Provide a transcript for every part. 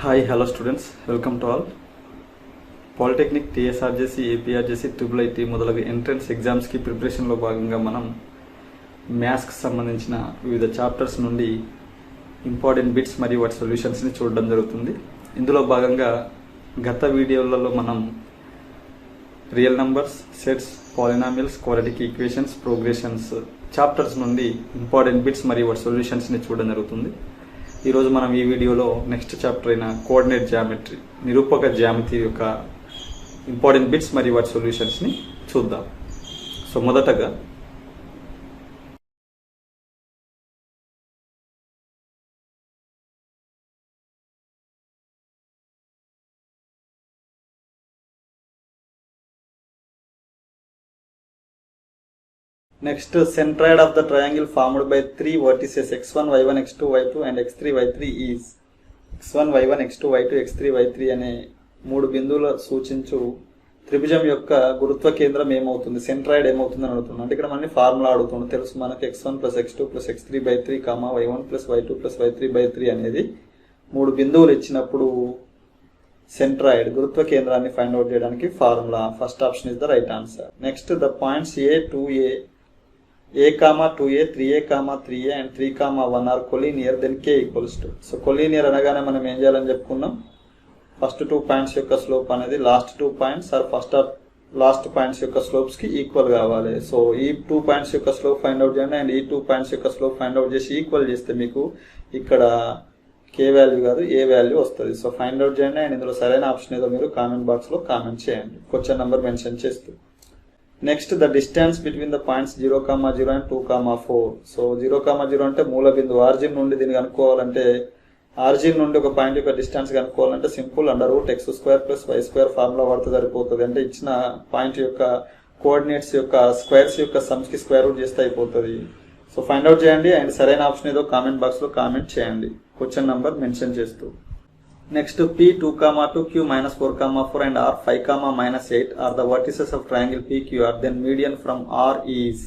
Hi hello students, welcome to all. Polytechnic, TSRJC, APRJC, IIIT మొదలగు entrance ఎగ్జామ్స్కి ప్రిపరేషన్లో భాగంగా మనం మ్యాథ్స్కి సంబంధించిన వివిధ చాప్టర్స్ నుండి ఇంపార్టెంట్ బిట్స్ మరియు వాటి సొల్యూషన్స్ని చూడడం జరుగుతుంది. ఇందులో భాగంగా గత వీడియోలలో మనం real numbers, sets, polynomials, quadratic equations, progressions chapters నుండి ఇంపార్టెంట్ బిట్స్ మరియు వాటి సొల్యూషన్స్ని చూడడం జరుగుతుంది. ఈరోజు మనం ఈ వీడియోలో నెక్స్ట్ చాప్టర్ అయిన కోఆర్డినేట్ జియోమెట్రీ, నిరూపక జ్యామితి యొక్క ఇంపార్టెంట్ బిట్స్ మరియు వాటి సొల్యూషన్స్ని చూద్దాం. సో మొదటగా next, centroid of the triangle formed by three vertices x1, y1, x2, y2 and x3, y3 is x1, y1, x2, y2, x3, y3 అనే మూడు బిందువుల సూచించు త్రిభుజం యొక్క గురుత్వ కేంద్రం ఏమవుతుంది, సెంట్రాయిడ్ ఏమవుతుంది అని అడుగుతుంది. అంటే ఇక్కడ మనకి ఫార్ములా అడుగుతుంది. తెలుసు మనకి x1 + x2 + x3/3, y1 + y2 + y3/3 అనేది మూడు బిందువులు ఇచ్చినప్పుడు సెంట్రాయిడ్ గురుత్వ కేంద్రాన్ని ఫైండ్ అవుట్ చేయడానికి formula. First option is the right answer. Next, the points a, 2a, a, 2a, 3a, 3a and 3, 1 are collinear, then k equals to. So collinear అనగానే మనం ఏం చేయాలని చెప్పుకున్నాం, ఫస్ట్ 2 పాయింట్స్ యొక్క స్లోప్ అనేది last 2 points or first or last points యొక్క slopes కి equal కావాలి. సో ఈ 2 పాయింట్స్ యొక్క స్లోప్ ఫైండ్ అవుట్ చేయండి అండ్ ఈ 2 పాయింట్స్ యొక్క స్లోప్ ఫైండ్ అవుట్ చేసి ఈక్వల్ చేస్తే మీకు ఇక్కడ k వాల్యూ కాదు a వాల్యూ వస్తుంది. సో ఫైండ్ అవుట్ చేయండి అండ్ ఇందులో సరైన ఆప్షన్ ఏదో మీరు కామెంట్ బాక్స్ లో కామెంట్ చేయండి, క్వశ్చన్ నెంబర్ మెన్షన్ చేస్తూ. Next, the distance between the points 0, 0 and 2, 4. So 0, 0 అంటే మూల బిందువు. ఆరిజిన్ నుండి దీన్ని కనుక్కోవాలంటే, ఆరిజిన్ నుండి ఒక పాయింట్ యొక్క distance కనుక్కోవాలంటే simple √x² + y² formula వాడితే సరిపోతుంది. అంటే ఇచ్చిన పాయింట్ యొక్క కోఆర్డినేట్స్ యొక్క స్క్వేర్స్ యొక్క సమ్స్ కి స్క్వేర్ రూట్ చేస్తే అయిపోతుంది. సో ఫైండ్ అవుట్ చేయండి అండ్ సరైన ఆప్షన్ ఏదో కామెంట్ బాక్స్ లో కామెంట్ చేయండి, క్వశ్చన్ నంబర్ మెన్షన్ చేస్తూ. Next, p 2, 2, q -4, 4 and r 5, -8 are the vertices of triangle PQR, then median from R is.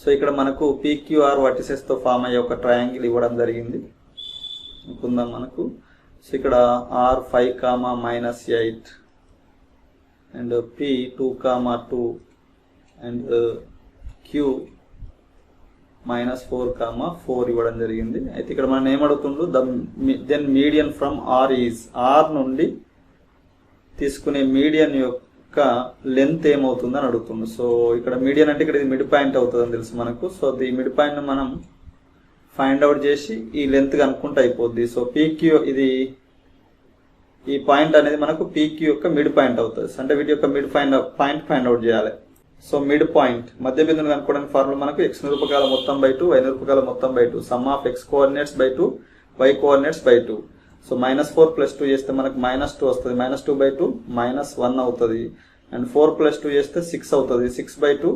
So ఇక్కడ మనకు PQR vertices తో ఫామ్ అయ్యే ఒక ట్రయాంగిల్ ఇవ్వడం జరిగింది అనుకుందాం మనకు. సో ఇక్కడ r 5, -8 and p 2, 2 and q -4, 4 ఇవ్వడం జరిగింది. అయితే ఇక్కడ మనం ఏమడుగుతుండ్రు, then median from R is, R నుండి తీసుకునే మీడియన్ యొక్క లెంత్ ఏమవుతుంది అని అడుగుతుండ్రు. సో ఇక్కడ మీడియన్ అంటే ఇక్కడ ఇది మిడ్ పాయింట్ అవుతుంది అని తెలుసు మనకు. సో ఈ మిడ్ పాయింట్ మనం ఫైండ్ అవుట్ చేసి ఈ లెంత్ కనుక్కుంటే అయిపోద్ది. సో పీక్యూ ఇది ఈ పాయింట్ అనేది మనకు పీక్యూ యొక్క మిడ్ పాయింట్ అవుతుంది. అంటే వీటి యొక్క మిడ్ పాయింట్ ఫైండ్ అవుట్ చేయాలి. సో మిడ్ పాయింట్ మధ్య బిందువుని కనుక్కోవడానికి ఫార్ములా మనకు x నిరూపకాల మొత్తం / 2, y నిరూపకాల మొత్తం / 2, some of x coordinates / 2, y coordinates / 2. So -4 + 2 చేస్తే మనకు -2 వస్తుంది. -2/2 -1 అవుతుంది అండ్ 4 + 2 చేస్తే 6 అవుతుంది. 6/2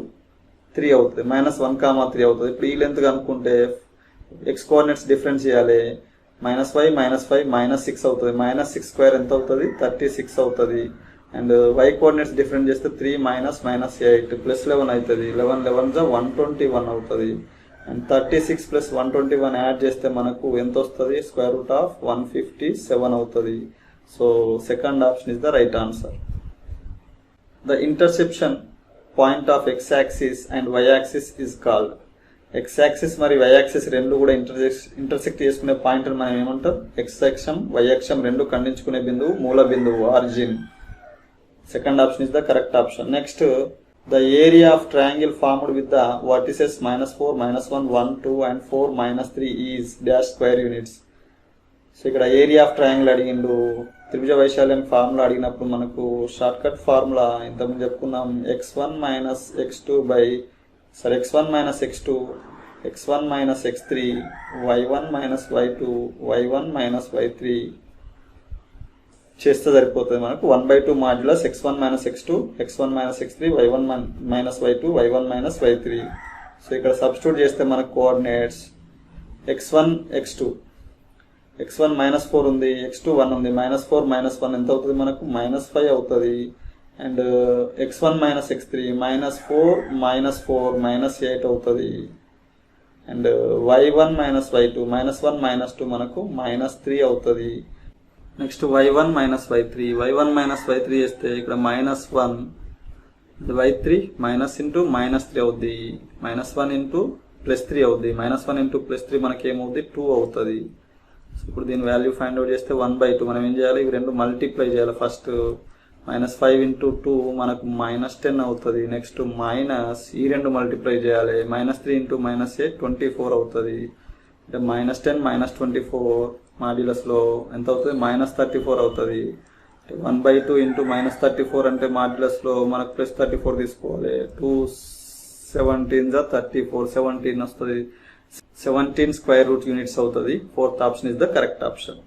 3 అవుతుంది. -1, 3 అవుతుంది. ఇప్పుడు ఈ లెంత్ కనుక్కుంటే x కోఆర్డినేట్స్ డిఫరెన్స్ చేయాలి. -5 -6 అవుతుంది. -6² ఎంత అవుతుంది, 36 అవుతుంది. అండ్ y కోఆర్డినేట్స్ డిఫరెంట్ చేస్తే 3 -8 +11 అవుతుంది. 11 11 121 అవుతుంది. అండ్ 36 + 121 యాడ్ చేస్తే మనకు ఎంత వస్తుంది, √157 అవుతుంది. So second option is the right answer. The interception point of x axis and y axis is called. x axis మరియు y యాక్సిస్ రెండు కూడా ఇంటర్సెక్ట్ చేసుకునే పాయింట్ మనం ఏమంటాం, x అక్షం y అక్షం రెండు ఖండించుకునే బిందువు మూల బిందువు origin. Second option is the correct option. Next, the area of triangle formed with the vertices -4, -1, 1, 2 and 4, -3 is dash square units. So ఇక్కడ ఏరియా ఆఫ్ ట్రయాంగిల్ అడిగిండు, త్రిభుజ వైశాల్యం ఫార్ములా అడిగినప్పుడు మనకు షార్ట్ కట్ ఫార్ములా ఇంతకుముందు చెప్పుకున్నాం, x1 - x2 x1 - x2, x1 - x3, y1 - y2, y1 - y3 చేస్తే సరిపోతుంది మనకు. 1/2 modulus x1 - x2, x1 - x3, y1 - y2, y1 - y3. So ఇక్కడ సబ్స్టిట్యూట్ చేస్తే మనకు కోఆర్డినేట్స్ x1 x2, x1 -4 ఉంది, x2 1 ఉంది. -4 -1 ఎంత అవుతుంది మనకు, -5 అవుతుంది. అండ్ x1 - x3 -4 -4 -8 అవుతుంది. అండ్ y1 - y2 -1 - 2 మనకు -3 అవుతుంది. నెక్స్ట్ y1 మైనస్ y3 చేస్తే ఇక్కడ -1 y3 మైనస్ ఇంటూ -3 అవుద్ది, -1 ఇంటూ +3 అవుద్ది, -1 ఇంటూ +3 మనకి ఏమవుద్ది 2 అవుతుంది. ఇప్పుడు దీని వాల్యూ ఫైండ్ అవుట్ చేస్తే 1/2. మనం ఏం చేయాలి, ఇవి రెండు మల్టిప్లై చేయాలి. ఫస్ట్ -5 ఇంటూ 2 మనకు -10 అవుతుంది. నెక్స్ట్ మైనస్ ఈ రెండు మల్టిప్లై చేయాలి, -3 ఇంటూ -8 24 అవుతుంది. అంటే -10 -24 మాడ్యులస్లో ఎంత అవుతుంది, -34 అవుతుంది. 1/2 ఇంటూ -34 అంటే మాడ్యులస్లో మనకు +34 తీసుకోవాలి. 2 17 34, 17 వస్తుంది. 17 స్క్వేర్ రూట్ యూనిట్స్ అవుతుంది. Fourth option is the correct option.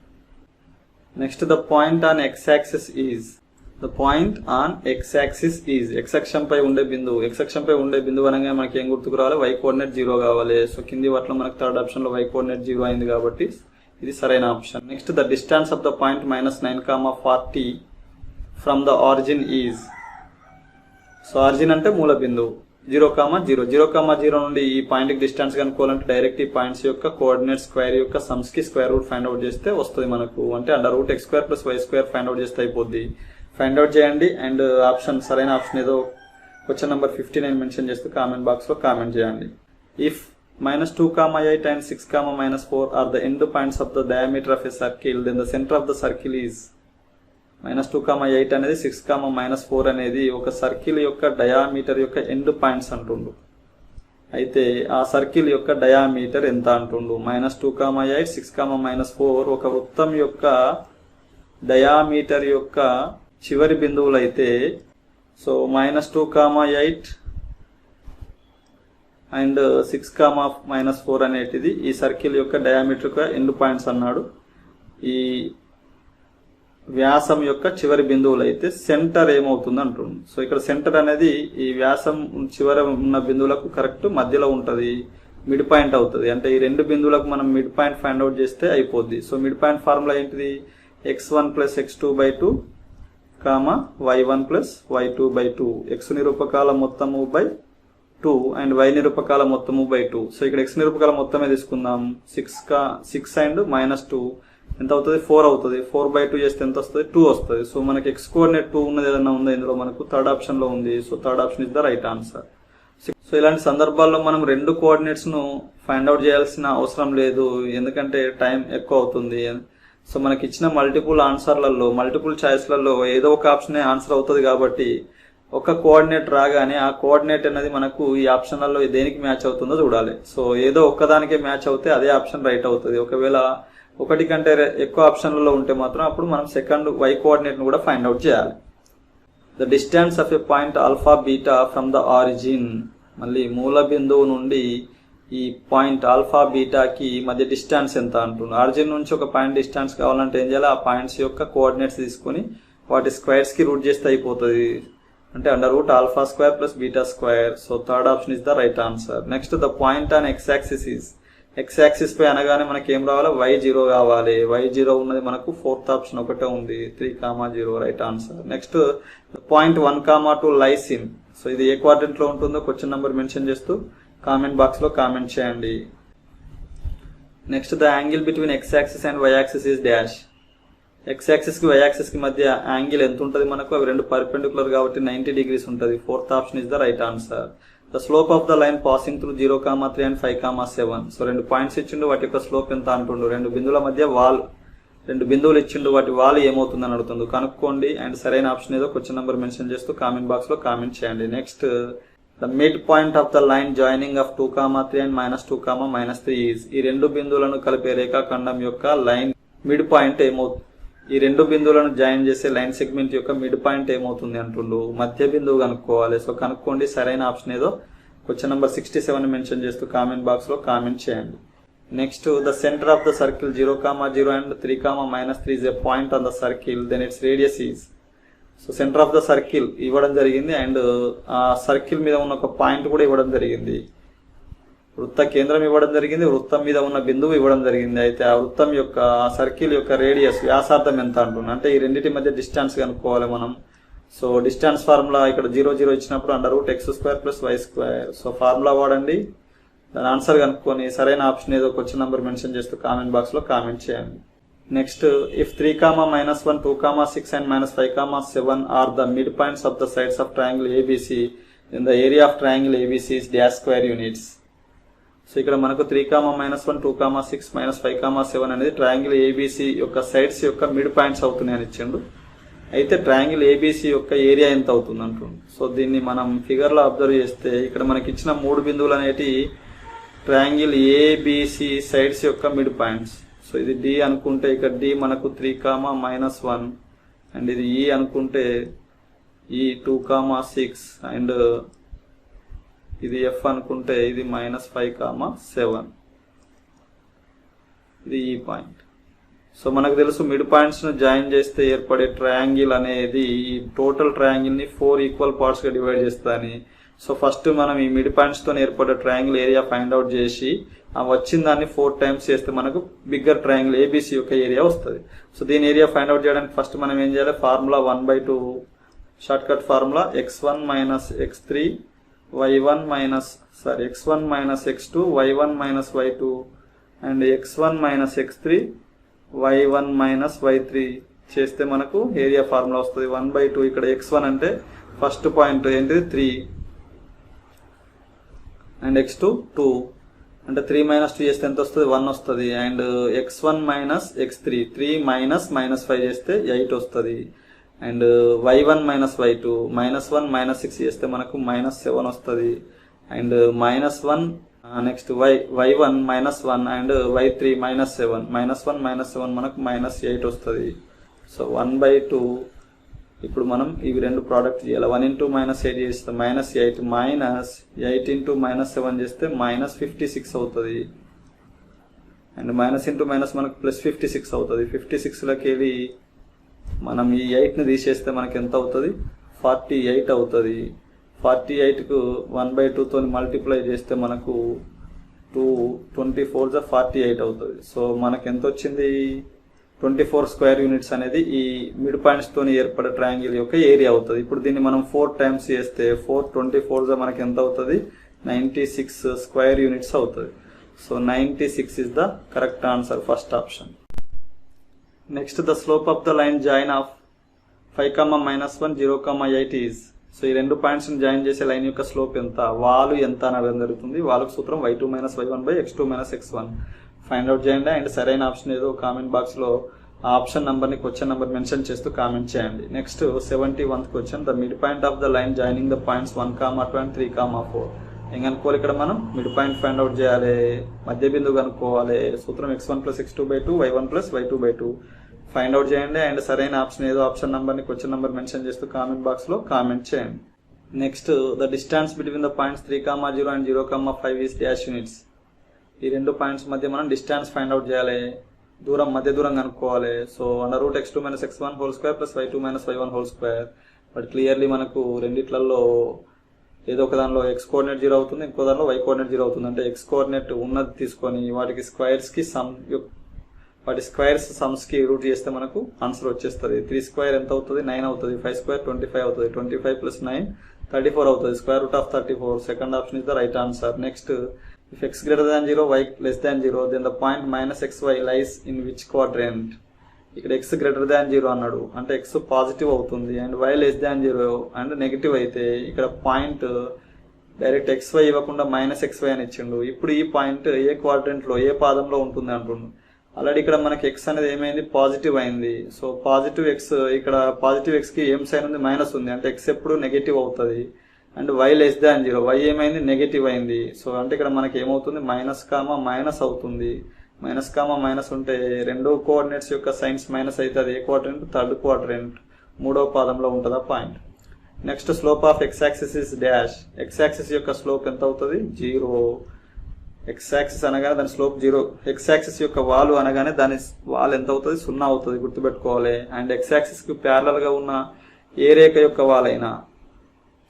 Next the point on x-axis is x అక్షంపై ఉండే బిందువు అనగా మనకి ఏం గుర్తుకు రావాలి, y కోఆర్డినేట్ 0 కావాలి. సో కింది వాటిలో మనకు థర్డ్ ఆప్షన్ లో y కోఆర్డినేట్ 0 అయింది కాబట్టి ఇది సరైన option. Next the distance of the point -9,40 from the origin is. So origin అంటే మూల బిందువు 0,0 నుండి ఈ పాయింట్ కి డిస్టెన్స్ కనుక్కోవాలంటే డైరెక్ట్ ఈ పాయింట్స్ యొక్క కోఆర్డినేట్ స్క్వేర్ యొక్క సమ్స్ కి స్క్వేర్ రూట్ ఫైండ్ అవుట్ చేస్తే వస్తుంది మనకు. అంటే √x² + y² ఫైండ్ అవుట్ చేస్తే అయిపోద్ది. ఫైండ్ అవుట్ చేయండి అండ్ ఆప్షన్ సరైన ఆప్షన్ ఏదో క్వశ్చన్ నెంబర్ 59 మెన్షన్ చేస్తూ కామెంట్ బాక్స్ లో కామెంట్ చేయండి. If -2,8 and 6,-4 are the end points of the diameter of a circle, then the center of the circle is. -2,8 అనేది 6,-4 అనేది ఒక సర్కిల్ యొక్క డయామీటర్ యొక్క ఎండ్ పాయింట్స్ అంటుండు. అయితే ఆ సర్కిల్ యొక్క డయామీటర్ ఎంత అంటుండు. -2,8 6,-4 ఒక వృత్తం యొక్క డయామీటర్ యొక్క చివరి బిందువులు అయితే, సో -2,8 అండ్ 6,-4 అనేటిది ఈ సర్కిల్ యొక్క డయామీటర్ యొక్క ఎండ్ పాయింట్స్ అన్నాడు. ఈ వ్యాసం యొక్క చివరి బిందువులు అయితే సెంటర్ ఏమవుతుంది అంటుంది. సో ఇక్కడ సెంటర్ అనేది ఈ వ్యాసం చివర ఉన్న బిందువులకు కరెక్ట్ మధ్యలో ఉంటుంది, మిడ్ పాయింట్ అవుతుంది. అంటే ఈ రెండు బిందువులకు మనం మిడ్ పాయింట్ ఫైండ్ అవుట్ చేస్తే అయిపోద్ది. సో మిడ్ పాయింట్ ఫార్ములా ఏంటిది, x1 + x2/2, y1 + y2/2, x నిరూపకాల మొత్తము బై 2 అండ్ y నిరూపకాల మొత్తము బై 2. సో ఇక్కడ x నిరూపకాల మొత్తమే తీసుకుందాం. 6 అండ్ -2 ఎంత అవుతుంది, 4 అవుతుంది. 4/2 చేస్తే ఎంత వస్తుంది, 2 వస్తుంది. సో మనకి x కోఆర్డినేట్ 2 ఉన్నది ఏదైనా ఉందా ఇందులో, మనకు థర్డ్ ఆప్షన్ లో ఉంది. So third option is the right answer. So ఇలాంటి సందర్భాల్లో మనం రెండు కోఆర్డినేట్స్ ను ఫైండ్ అవుట్ చేయాల్సిన అవసరం లేదు, ఎందుకంటే టైం ఎక్కువ అవుతుంది. సో మనకి ఇచ్చిన మల్టిపుల్ చాయిస్లలో ఏదో ఒక ఆప్షనే ఆన్సర్ అవుతుంది కాబట్టి ఒక కోఆర్డినేట్ రాగానే ఆ కోఆర్డినేట్ అనేది మనకు ఈ ఆప్షన్లలో దేనికి మ్యాచ్ అవుతుందో చూడాలి. సో ఏదో ఒక్కదానికే మ్యాచ్ అవుతే అదే ఆప్షన్ రైట్ అవుతుంది. ఒకవేళ ఒకటి కంటే ఎక్కువ ఆప్షన్లలో ఉంటే మాత్రం అప్పుడు మనం సెకండ్ y కోఆర్డినేట్ ను కూడా ఫైండ్ అవుట్ చేయాలి. The distance of a point α-β from the origin. మళ్ళీ మూల బిందువు నుండి ఈ పాయింట్ α-βకి మధ్య డిస్టెన్స్ ఎంత అంటుంది. ఆరిజిన్ నుంచి ఒక పాయింట్ డిస్టెన్స్ కావాలంటే ఏం చేయాలి, ఆ పాయింట్స్ యొక్క కోఆర్డినేట్స్ తీసుకుని వాటి స్క్వేర్స్ కి రూట్ చేస్తే అయిపోతుంది. అంటే √α² + β². So third option is the right answer. Next the point on x-axis is. x-axis పై అనగానే మనకి ఏం రావాలి, y0 కావాలి. y0 ఉన్నది మనకు ఫోర్త్ ఆప్షన్ ఒకటే ఉంది, 3,0 right answer. Next point 1,2 lies in. So ఇది ఏ క్వాడ్రంట్ లో ఉంటుందో క్వశ్చన్ నెంబర్ మెన్షన్ చేస్తూ కామెంట్ బాక్స్ లో కామెంట్ చేయండి. Next the angle between x-axis and y-axis is dash. x-axis కి y-axis కి మధ్య యాంగిల్ ఎంత ఉంటుంది మనకు, అవి రెండు పర్పెండిక్యులర్ కాబట్టి 90 degrees ఉంటుంది. Fourth option is the right answer. The slope of the line passing through 0,3 and 5,7. So రెండు పాయింట్స్ ఇచ్చిండు, వాటి యొక్క స్లోప్ ఎంత అంటుండు. రెండు బిందువుల మధ్య రెండు బిందువులు ఇచ్చిండు, వాటి వాల్ ఏమవుతుందని అడుగుతుండు. కనుక్కోండి అండ్ సరైన ఆప్షన్ ఏదో క్వశ్చన్ నెంబర్ మెన్షన్ చేస్తూ కామెంట్ బాక్స్ లో కామెంట్ చేయండి. Next the mid point of the line joining of 2,3 and -2,-3 is. ఈ రెండు బిందువులను కలిపే రేఖాఖండం యొక్క లైన్ మిడ్ పాయింట్ ఏమవుతుంది. ఈ రెండు బిందువులను జాయిన్ చేసే లైన్ సెగ్మెంట్ యొక్క మిడ్ పాయింట్ ఏమవుతుంది అంటుండు. మధ్య బిందువు కనుక్కోవాలి. సో కనుక్కోండి సరైన ఆప్షన్ ఏదో క్వశ్చన్ నెంబర్ 67 మెన్షన్ చేస్తూ కామెంట్ బాక్స్ లో కామెంట్ చేయండి. Next the centre of the circle 0,0 and 3,-3 is a point on the circle, then its radius is. So centre of the circle ఇవ్వడం జరిగింది అండ్ ఆ circle మీద ఉన్న ఒక పాయింట్ కూడా ఇవ్వడం జరిగింది. వృత్త కేంద్రం ఇవ్వడం జరిగింది, వృత్తం మీద ఉన్న బిందువు ఇవ్వడం జరిగింది. అయితే ఆ వృత్తం యొక్క సర్కిల్ యొక్క రేడియస్ వ్యాసార్థం ఎంత అంటున్నా, అంటే ఈ రెండింటి మధ్య డిస్టెన్స్ కనుక్కోవాలి మనం. సో డిస్టెన్స్ ఫార్ములా ఇక్కడ 0,0 ఇచ్చినప్పుడు √x² + y². సో ఫార్ములా వాడండి, దాని ఆన్సర్ కనుక్కొని సరైన ఆప్షన్ ఏదో క్వశ్చన్ నెంబర్ మెన్షన్ చేస్తూ కామెంట్ బాక్స్ లో కామెంట్ చేయండి. Next, if 3 comma minus 1, 2 comma 6 and minus 5 comma 7 are the midpoints of the sides of triangle ABC, then the area of triangle ABC is dash square units. So ఇక్కడ మనకు 3 comma minus 1, 2 comma 6 minus 5 comma 7 అనేది triangle ABC యొక్క sides యొక్క mid points అవుతున్నాయని ఇచ్చిండు. అయితే triangle ABC యొక్క area ఎంత అవుతుంది అంటుండు. సో దీన్ని మనం ఫిగర్లో అబ్జర్వ్ చేస్తే ఇక్కడ మనకి ఇచ్చిన 3 బిందువులు అనేటి ట్రయాంగిల్ ఏబీసీ సైడ్స్ యొక్క మిడ్ పాయింట్స్. సో ఇది డి అనుకుంటే ఇక్కడ డి మనకు 3 కామా మైనస్ 1 అండ్ ఇది ఈ అనుకుంటే ఈ 2 కామా 6 అండ్ ఇది ఎఫ్ అనుకుంటే ఇది -5, 7 ఇది ఈ పాయింట్. సో మనకు తెలుసు మిడ్ పాయింట్స్ ను జాయిన్ చేస్తే ఏర్పడే ట్రయాంగిల్ అనేది ఈ టోటల్ ట్రయాంగిల్ ని 4 ఈక్వల్ పార్ట్స్ గా డివైడ్ చేస్తాని. సో ఫస్ట్ మనం ఈ మిడ్ పాయింట్స్ తో ఏర్పడే ట్రయాంగిల్ ఏరియా ఫైండ్ అవుట్ చేసి ఆ వచ్చిన దాన్ని 4 టైమ్స్ చేస్తే మనకు బిగ్గర్ ట్రయాంగిల్ ఏబీసీ యొక్క ఏరియా వస్తుంది. సో దీని ఏరియా ఫైండ్ అవుట్ చేయడానికి ఫస్ట్ మనం ఏం చేయాలి, formula 1/2 short cut formula x1 minus x3 y1 minus x1 minus x2 y1 minus y2 and x1 minus x3 y1 minus y3 చేస్తే మనకు area formula వస్తుంది 1/2. ఇక్కడ x1 అంటే ఫస్ట్ పాయింట్ ఏంటిది 3 అండ్ x2 2 అంటే 3 మైనస్ 2 చేస్తే ఎంత వస్తుంది 1 వస్తుంది. And x1 minus x3 3 minus -5 చేస్తే 8 వస్తుంది. అండ్ y1 మైనస్ y2 -1 -6 చేస్తే మనకు -7 వస్తుంది. And -1 next y1 -1 and y3 -7 -1 -7 మనకు -8 వస్తుంది. సో 1/2 ఇప్పుడు మనం ఇవి రెండు ప్రోడక్ట్ చేయాలి. 1 into -8 చేస్తే -8 మైనస్ 8 into -7 చేస్తే -56 అవుతుంది. అండ్ మైనస్ ఇంటూ మైనస్ మనకు +56 అవుతుంది. 56లోకి వెళ్ళి మనం ఈ 8ని తీసేస్తే మనకి ఎంత అవుతుంది 48 అవుతుంది. 48కు 1/2 తో మల్టిప్లై చేస్తే మనకు 24 48 అవుతుంది. సో మనకి ఎంత వచ్చింది 24 స్క్వేర్ యూనిట్స్ అనేది ఈ మిడ్ పాయింట్స్ తోని ఏర్పడే ట్రయాంగిల్ యొక్క ఏరియా అవుతుంది. ఇప్పుడు దీన్ని మనం 4 టైమ్స్ చేస్తే 4 మనకి ఎంత అవుతుంది 96 స్క్వేర్ యూనిట్స్ అవుతుంది. So 96 is the correct answer, first option. Next, the slope of the line join of 5, -1, 0, 8 is. So ఈ రెండు పాయింట్స్ ని జాయిన్ చేసే లైన్ యొక్క స్లోప్ ఎంత, వాలు ఎంత అని అడగడం జరుగుతుంది. వాలుకు సూత్రం y2 - y1/x2 - x1 find out చేయండి. అండ్ సరైన ఆప్షన్ ఏదో కామెంట్ బాక్స్ లో ఆ ఆప్షన్ నంబర్ ని క్వశ్చన్ నంబర్ మెన్షన్ చేస్తూ కామెంట్ చేయండి. Next 71th question, the mid point of the line joining the points 1, 2 and 3, 4. ఏం కనుక్కోవాలి ఇక్కడ మనం మిడ్ పాయింట్ ఫైండ్ అవుట్ చేయాలి, మధ్య బిందువు కనుక్కోవాలి. సూత్రం x1 + x2/2 y1 + y2/2 find out చేయండి. అండ్ సరైన ఆప్షన్ ఏదో ఆప్షన్ నంబర్ ని క్వశ్చన్ నంబర్ మెన్షన్ చేస్తూ కామెంట్ బాక్స్ లో కామెంట్ చేయండి. Next, the distance between the points 3, 0 and 0, 5 is dash units. ఈ రెండు పాయింట్స్ మధ్య మనం డిస్టెన్స్ ఫైండ్ అవుట్ చేయాలి, దూరం మధ్య దూరం కనుక్కోవాలి. So √x2 - x1 whole square + y2 - y1 whole square. But clearly మనకు రెండిట్లలో ఏదో ఒక దానిలో x కోఆర్డినేట్ 0 అవుతుంది, ఇంకో దానిలో y కోఆర్డినేట్ 0 అవుతుంది. అంటే x కోఆర్డినేట్ ఉన్నది తీసుకొని వాటికి స్క్వేర్స్ కి వాటి స్క్వేర్స్ సమ్స్ కి రూట్ చేస్తే మనకు ఆన్సర్ వచ్చేస్తుంది. 3 స్క్వేర్ ఎంత అవుతుంది 9 అవుతుంది. 5 స్క్వేర్ 25 అవుతుంది. 25 + 9 34 అవుతుంది. √34. Second option is the right answer. Next, if x greater than 0, y less than 0, then the point -xy lies in which quadrant? ఇక్కడ x greater than 0 అన్నాడు అంటే x పాజిటివ్ అవుతుంది. And y less than 0 and negative అయితే ఇక్కడ point direct xy ఇవ్వకుండా -xy అని ఇచ్చిండు. ఇప్పుడు ఈ పాయింట్ ఏ క్వాడ్రంట్ లో ఏ పాదంలో ఉంటుంది అంటుండు. ఆల్రెడీ ఇక్కడ మనకి x అనేది ఏమైంది పాజిటివ్ అయింది. సో పాజిటివ్ x ఇక్కడ పాజిటివ్ x కి ఏం సైన్ ఉంది మైనస్ ఉంది. అంటే x ఎప్పుడు నెగిటివ్ అవుతుంది. And y less than 0, y ఏమైంది నెగిటివ్ అయింది. సో అంటే ఇక్కడ మనకి ఏమవుతుంది మైనస్ అవుతుంది. మైనస్ ఉంటే రెండో కోఆర్డినేట్స్ యొక్క సైన్స్ మైనస్ అయితే అది ఏ క్వాడ్రంట్ థర్డ్ క్వాడ్రంట్ మూడో పాదంలో ఉంటుందా point. Next, slope of x axis is dash. x axis యొక్క స్లోప్ ఎంత అవుతుంది 0. x యాక్సిస్ అనగానే దాని స్లోప్ 0. x యాక్సిస్ యొక్క వాలు అనగానే దాని వాల్ ఎంత అవుతుంది 0 అవుతుంది, గుర్తుపెట్టుకోవాలి. అండ్ x యాక్సిస్ కి ప్యారలల్ గా ఉన్న ఏ రేఖ యొక్క వాల్ అయినా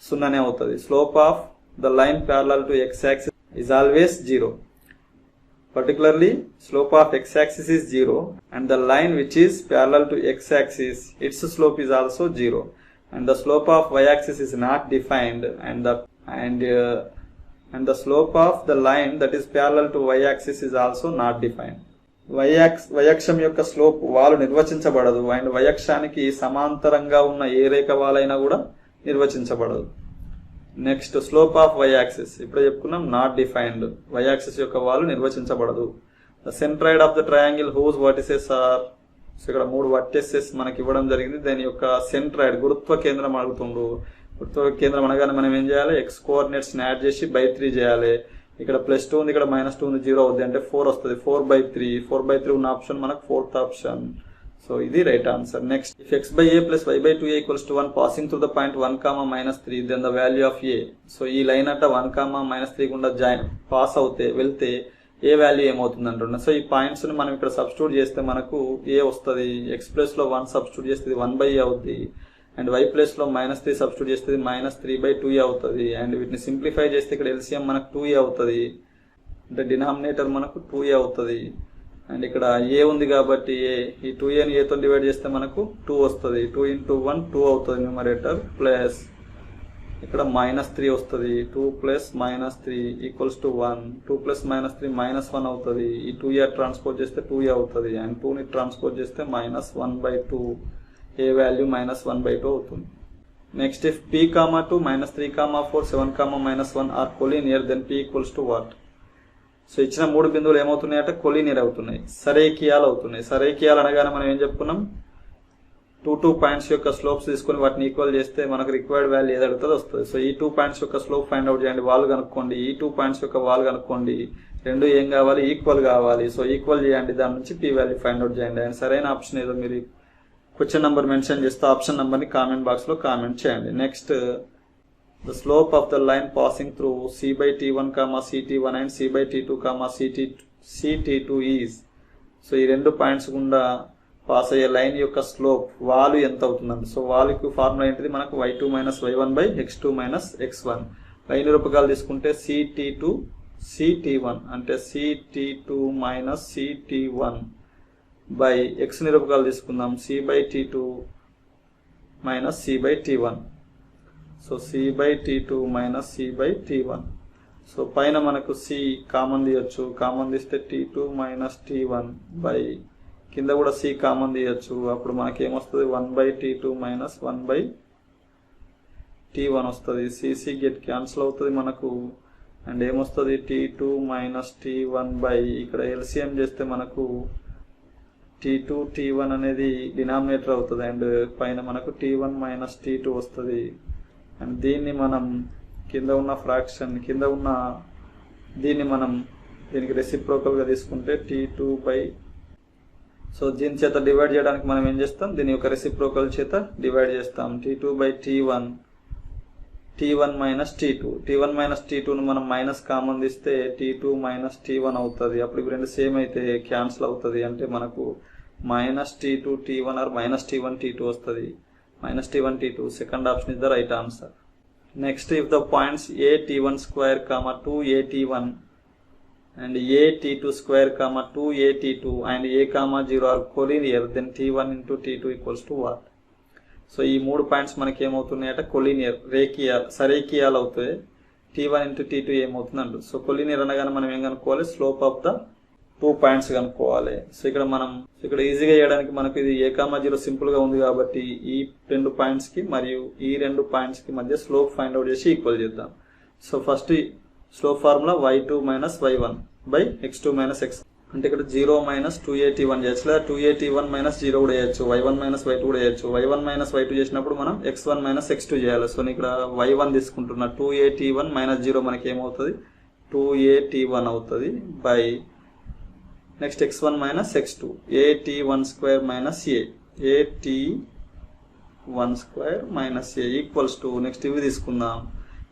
0నే అవుతుంది. Slope of the line parallel to x axis is always 0. Particularly, slope of x axis is 0 and the line which is parallel to x axis, its slope is also 0. And the slope of y axis is not defined, and the slope of the line that is parallel to y axis is also not defined. y-అక్షం యొక్క slope వాలు నిర్వచించబడదు and y-అక్షానికి సమాంతరంగా ఉన్న ఏ రేఖ వాలైనా కూడా నిర్వచించబడదు. Next slope of y-యాక్సిస్ ఇప్పుడే చెప్పుకున్నాం, నాట్ డిఫైన్డ్. y-యాక్సిస్ యొక్క వాలు నిర్వచించబడదు. The centroid of the triangle whose vertices are, so ఇక్కడ 3 వర్టిసెస్ మనకి ఇవ్వడం జరిగింది. దాని యొక్క సెంట్రాయిడ్ గురుత్వ కేంద్రం అడుగుతుండు. గురుత్వ కేంద్రం అనగానే మనం ఏం చేయాలి, x కోఆర్డినేట్స్ యాడ్ చేసి by 3 చేయాలి. ఇక్కడ +2 ఉంది, ఇక్కడ -2 ఉంది, 0 అవుద్ది అంటే 4 వస్తుంది. 4/3 4/3 ఉన్న ఆప్షన్ మనకు 4th ఆప్షన్. సో ఇది right answer. Next if x/a + y/2a = 1 passing through the point 1, -3 then the value of a. So ఈ లైన్ అట్ట 1, -3 గుండా పాస్ వెళ్తే ఏ వాల్యూ ఏమవుతుంది అంటున్నా. సో ఈ పాయింట్స్ ని మనం ఇక్కడ సబ్స్టిట్యూట్ చేస్తే మనకు ఏ వస్తుంది. x ప్లేస్ లో 1 సబ్స్టిట్యూట్ చేస్తే 1/a అవుతుంది. అండ్ y ప్లేస్ లో -3 సబ్స్టిట్యూట్ చేస్తే -3/2a అవుతుంది. అండ్ వీటిని సింప్లిఫై చేస్తే ఇక్కడ LCM మనకు 2a అవుతుంది. అంటే డినామినేటర్ మనకు 2a అవుతుంది. అండ్ ఇక్కడ a ఉంది కాబట్టి ఈ 2a ని a తో డివైడ్ చేస్తే మనకు 2 వస్తుంది. 2 × 1 2 అవుతుంది న్యూమరేటర్. ప్లస్ ఇక్కడ -3 వస్తుంది. 2 + -3 = 1. 2 + -3 -1 అవుతుంది. ఈ 2a ట్రాన్స్పోజ్ చేస్తే 2a అవుతుంది. అండ్ 2 ని ట్రాన్స్పోజ్ చేస్తే -1/2, ఏ వాల్యూ -1/2 అవుతుంది. Next if p, 2 -3, 4 7, -1 are collinear then p = what? So ఇచ్చిన 3 బిందువులు ఏమవుతున్నాయి అంటే కొలీనియర్ అవుతున్నాయి, సరేకియాలు అవుతున్నాయి. సరేకియాలు అనగానే మనం ఏం చెప్పుకున్నాం, 2 పాయింట్స్ యొక్క స్లోప్స్ తీసుకొని వాటిని ఈక్వల్ చేస్తే మనకు రిక్వైర్డ్ వాల్యూ ఏది అడుగుతుందో వస్తుంది. సో ఈ 2 పాయింట్స్ యొక్క స్లోప్ ఫైండ్ అవుట్ చేయండి, వాల్ కనుక్కోండి. ఈ 2 పాయింట్స్ యొక్క వాల్ కనుక్కోండి. రెండు ఏం కావాలి, ఈక్వల్ కావాలి. సో ఈక్వల్ చేయండి, దాని నుంచి p వాల్యూ ఫైండ్ అవుట్ చేయండి. అండ్ సరైన ఆప్షన్ ఏదో మీరు క్వశ్చన్ నెంబర్ మెన్షన్ చేస్తే ఆప్షన్ నెంబర్ని కామెంట్ బాక్స్లో కామెంట్ చేయండి. Next the slope of the line passing through c/t1, ct1 and c/t2, ct2 is. So ఈ 2 పాయింట్స్ గుండా పాస్ అయ్యే లైన్ యొక్క స్లోప్ వాలు ఎంత అవుతుందండి. సో వాలుకి ఫార్ములా ఏంటిది మనకు y2 - y1/x2 - x1. లైన్ రూపకాలు తీసుకుంటే ct2 ct1 అంటే ct2 - ct1 బై x నిరూపకాలు తీసుకుందాం c/t2 - c/t1. So c/t2 - c/t1. So పైన మనకు c కామన్ తీయచ్చు, కామన్ తీస్తే t2 - t1 బై కింద కూడా c కామన్ తీయచ్చు. అప్పుడు మనకి ఏమొస్తుంది 1/t2 - 1/t1 వస్తుంది. cc గెట్ క్యాన్సిల్ అవుతుంది మనకు. అండ్ ఏమొస్తుంది t2 - t1 బై ఇక్కడ LCM చేస్తే మనకు t2 t1 అనేది డినామినేటర్ అవుతుంది. అండ్ పైన మనకు t1 - t2 వస్తుంది. అండ్ దీన్ని మనం కింద ఉన్న ఫ్రాక్షన్ దీన్ని మనం దీనికి రెసిప్రోకల్గా తీసుకుంటే t2 బై, సో దీని చేత డివైడ్ చేయడానికి మనం ఏం చేస్తాం, దీని యొక్క రెసిప్రోకల్ చేత డివైడ్ చేస్తాం. t2/t1 t1 - t2. t1 - t2ను మనం మైనస్ కామన్ తీస్తే t2 - t1 అవుతుంది. అప్పుడు ఇవి రెండు సేమ్ అయితే క్యాన్సిల్ అవుతుంది. అంటే మనకు -t2 t1 are -t1 t2 వస్తుంది. -t1 t2 second option is the right answer. Next if the points a(t1)2, 2a(t1) and a(t2)2, 2a(t2) and a, 0 are collinear, then t1 × t2 = what? So ఈ 3 points మనకి ఏమవుతున్నాయి అంటే collinear, సరేకియాలు అవుతాయి. t1 × t2 ఏమవుతుంది అంటు. So collinear అనగానే మనం ఏం కనుక్కోవాలి, slope of the 2 points కనుక్కోవాలి. సో ఇక్కడ ఈజీగా చేయడానికి మనకు ఇది a, 0 సింపుల్ గా ఉంది కాబట్టి ఈ 2 పాయింట్స్ కి మరియు ఈ 2 పాయింట్స్ కి మధ్య స్లోప్ ఫైండ్ అవుట్ చేసి ఈక్వల్ చేద్దాం. So first slope formula y2 - y1/x2 - x. అంటే ఇక్కడ 0 - 2a(t1) చేయొచ్చు, లేదా 2a(t1) - 0 కూడా చేయొచ్చు, y1 - y2 కూడా చేయొచ్చు. y1 - y2 చేసినప్పుడు మనం x1 - x2 చేయాలి. సో నేను ఇక్కడ y1 తీసుకుంటున్నా. 2a(t1) - 0 మనకి ఏమవుతుంది 2a(t1) అవుతుంది by next x1 - x2 a(t1)² - a(t1)² - equals to next ఇవి తీసుకుందాం.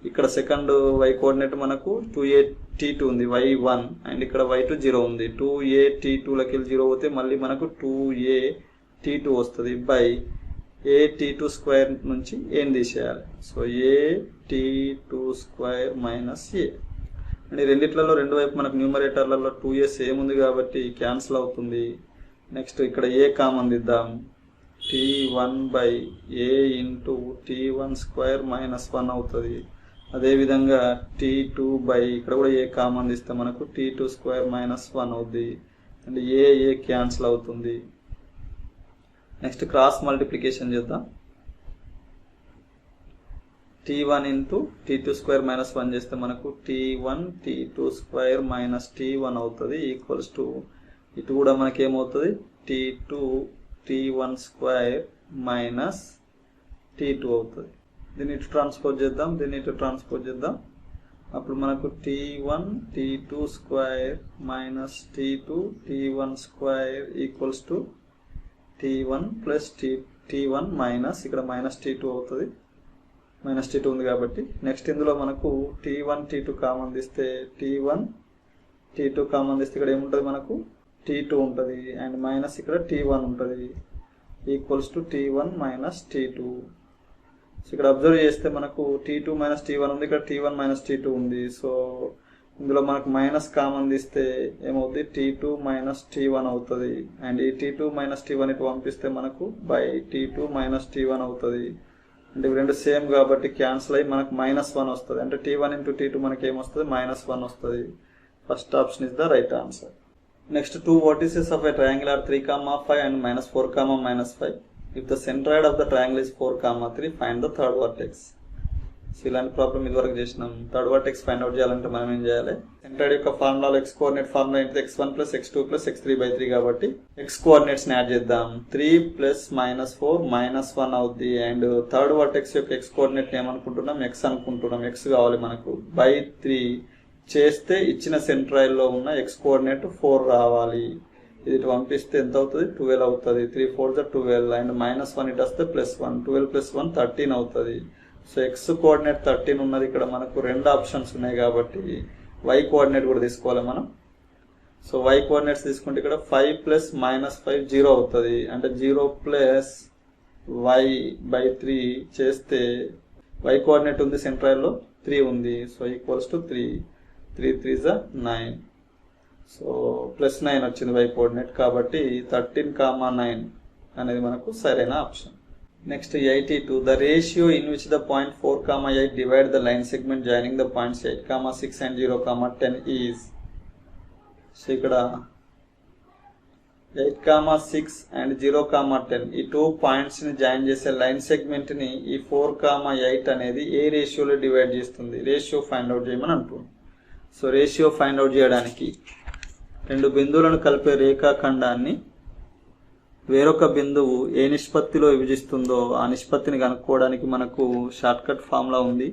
ఇక్కడ సెకండ్ y కోఆర్డినేట్ మనకు 2a(t2) ఉంది, y1 అండ్ ఇక్కడ y2 0 ఉంది. 2a(t2)లకి 0 పోతే మళ్ళీ మనకు 2a(t2) వస్తుంది బై a(t2)² నుంచి ఏం తీసేయాలి. So a(t2)² - a. అండ్ రెండిట్లలో రెండు వైపు మనకు న్యూమరేటర్లలో 2a సేమ్ ఉంది కాబట్టి క్యాన్సిల్ అవుతుంది. నెక్స్ట్ ఇక్కడ a కామన్ దిద్దాం. t1/a × t1² - 1 అవుతుంది. అదేవిధంగా t2 ఇక్కడ కూడా a కామన్ తీస్తే మనకు t2² - 1 అవుద్ది. అండ్ ఏ క్యాన్సిల్ అవుతుంది. నెక్స్ట్ క్రాస్ మల్టిప్లికేషన్ చేద్దాం. t1 into t2 square minus 1 చేస్తే మనకు t1 t2 square minus t1 అవుతుంది ఈక్వల్స్ టు ఇటు కూడా మనకి ఏమవుతుంది t2 t1 square minus t2 అవుతుంది. దీన్ని ఇటు ట్రాన్స్పోజ్ చేద్దాం. అప్పుడు మనకు t1 t2 square minus t2 t1 square equals to t1 plus t1 minus ఇక్కడ మైనస్ t2 అవుతుంది. మైనస్ t2 ఉంది కాబట్టి నెక్స్ట్ ఇందులో మనకు t1 t2 కామన్ తీస్తే t1 t2 కామన్ తీస్తే ఇక్కడ ఏముంటుంది మనకు t2 ఉంటుంది అండ్ మైనస్ ఇక్కడ t1 ఉంటుంది equals to t1 minus t2. So ఇక్కడ అబ్జర్వ్ చేస్తే మనకు t2 మైనస్ t1 ఉంది, ఇక్కడ t1 మైనస్ t2 ఉంది. సో ఇందులో మనకు మైనస్ కామన్ తీస్తే ఏమవుతుంది t2 మైనస్ t1 అవుతుంది అండ్ ఈ t2 మైనస్ t1 ఇటు పంపిస్తే మనకు బై t2 మైనస్ t1 అవుతుంది. అంటే ఇవి రెండు సేమ్ కాబట్టి క్యాన్సిల్ అయ్యి మనకు -1 వస్తుంది. అంటే t1 ఇంటూ t2 మనకి ఏమొస్తుంది -1 వస్తుంది. First option is the right answer. Next 2 vertices of a triangle are 3, 5 and -4, -5. If the centroid of the triangle is 4, 3, find the third vertex. So ఇలాంటి ప్రాబ్లం ఇదివరకు చేసినాం. థర్డ్ వర్టెక్స్ ఫైండ్ అవుట్ చేయాలంటే మనం ఏం చేయాలి, సెంట్రాయిడ్ యొక్క ఫార్ములాలో x coordinate formula ఏంటి x1 plus x2 plus x3/3 కాబట్టి x కోఆర్డినేట్స్ ని యాడ్ చేద్దాం. 3 ప్లస్ -4 -1 అవుద్ది అండ్ థర్డ్ వర్టెక్స్ యొక్క x కోఆర్డినేట్ ఏమనుకుంటున్నాం x అనుకుంటున్నాం. x కావాలి మనకు బై 3 చేస్తే ఇచ్చిన సెంట్రాయిడ్ లో ఉన్న x కోఆర్డినేట్ 4 రావాలి. ఇది పంపిస్తే ఎంత అవుతుంది 12 అవుతుంది. 3 4 12 అండ్ -1 ఇటు వస్తే +1 12 + 1 13 అవుతుంది. సో x కోఆర్డినేట్ 13 ఉన్నది. ఇక్కడ మనకు రెండు ఆప్షన్స్ ఉన్నాయి కాబట్టి y కోఆర్డినేట్ కూడా తీసుకోవాలి మనం. సో y కోఆర్డినేట్స్ తీసుకుంటే ఇక్కడ 5 ప్లస్ -5 0 అవుతుంది. అంటే 0 ప్లస్ y/3 చేస్తే y కోఆర్డినేట్ ఉంది సెంట్రాయిడ్లో 3 ఉంది. So equals to 3 3 3 9. సో +9 వచ్చింది y కోఆర్డినేట్ కాబట్టి 13, 9 అనేది మనకు సరైన option. Next 82. The ratio in which the point 4, 8 divide the line segment joining the points 8, 6 and 0, 10 is. So ఇక్కడ 8, 6 and 0, 10 ఈ 2 పాయింట్స్ ని జాయిన్ చేసే లైన్ సెగ్మెంట్ ని ఈ 4, 8 అనేది ఏ రేషియోలో డివైడ్ చేస్తుంది, రేషియో ఫైండ్ అవుట్ చేయమని అంటుంది. సో రేషియో ఫైండ్ అవుట్ చేయడానికి రెండు బిందువులను కలిపే రేఖాఖండాన్ని వేరొక బిందువు ఏ నిష్పత్తిలో విభజిస్తుందో ఆ నిష్పత్తిని కనుక్కోవడానికి మనకు షార్ట్ కట్ ఫార్ములా ఉంది.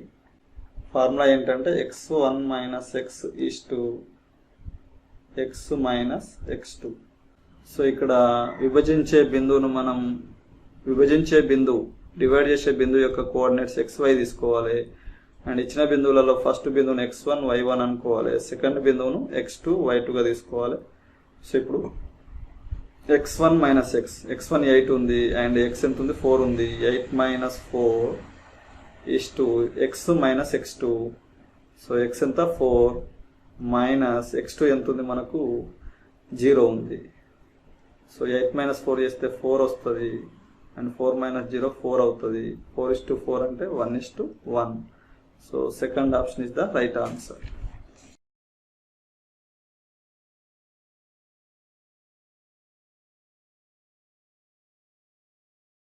ఫార్ములా ఏంటంటే x1 minus x is to x minus x2. So ఇక్కడ విభజించే బిందువు డివైడ్ చేసే బిందువు యొక్క కోఆర్డినేట్స్ xy తీసుకోవాలి అండ్ ఇచ్చిన బిందువులలో ఫస్ట్ బిందువును x1 y1 అనుకోవాలి, సెకండ్ బిందువును x2 y2గా తీసుకోవాలి. సో ఇప్పుడు x1 మైనస్ x1 8 ఉంది అండ్ x ఎంత ఉంది 4 ఉంది. 8 minus 4 is to x minus x2. So x ఎంత 4 మైనస్ x2 ఎంత ఉంది మనకు 0 ఉంది. సో 8 మైనస్ 4 చేస్తే 4 వస్తుంది అండ్ 4 మైనస్ 0 4 అవుతుంది. 4:4 అంటే 1:1. So second option is the right answer.